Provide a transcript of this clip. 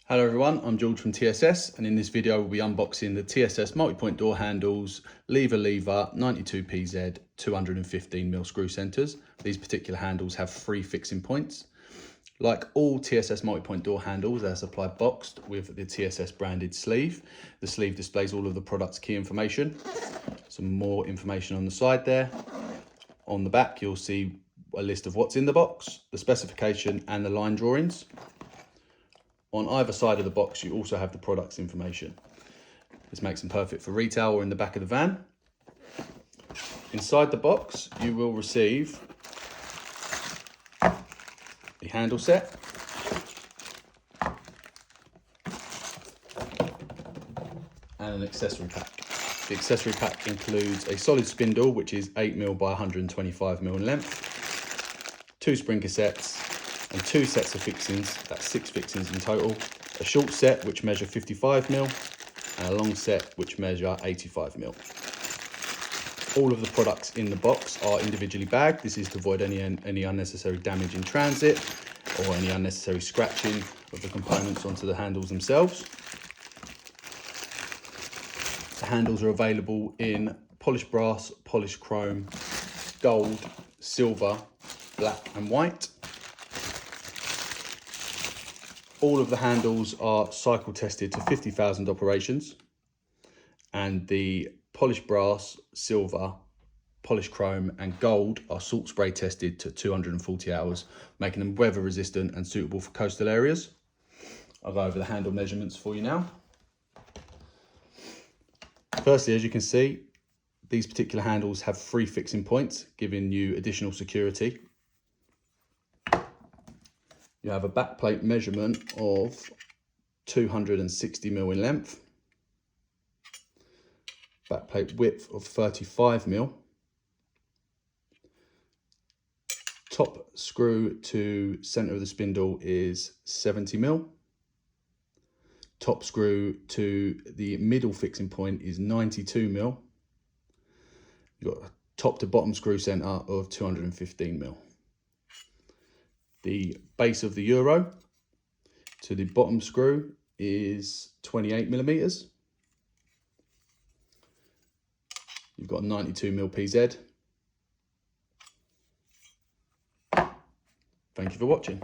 Hello everyone, I'm George from TSS, and in this video we'll be unboxing the TSS multi-point door handles, lever 92PZ 215mm screw centres. These particular handles have 3 fixing points. Like all TSS multi-point door handles, they're supplied boxed with the TSS branded sleeve. The sleeve displays all of the product's key information. Some more information on the side there. On the back you'll see a list of what's in the box, the specification and the line drawings. On either side of the box, you also have the product's information. This makes them perfect for retail or in the back of the van. Inside the box, you will receive the handle set, and an accessory pack. The accessory pack includes a solid spindle, which is 8mm by 125mm in length, 2 spring cassettes, and 2 sets of fixings, that's 6 fixings in total, a short set which measure 55mm and a long set which measure 85mm. All of the products in the box are individually bagged. This is to avoid any unnecessary damage in transit or any unnecessary scratching of the components onto the handles themselves. The handles are available in polished brass, polished chrome, gold, silver, black and white. All of the handles are cycle tested to 50,000 operations, and the polished brass, silver, polished chrome and gold are salt spray tested to 240 hours, making them weather resistant and suitable for coastal areas. I'll go over the handle measurements for you now. Firstly, as you can see, these particular handles have 3 fixing points, giving you additional security. You have a backplate measurement of 260mm in length, backplate width of 35mm, top screw to centre of the spindle is 70mm, top screw to the middle fixing point is 92mm, you've got a top to bottom screw centre of 215mm. The base of the euro to the bottom screw is 28mm. You've got a 92mm PZ. Thank you for watching.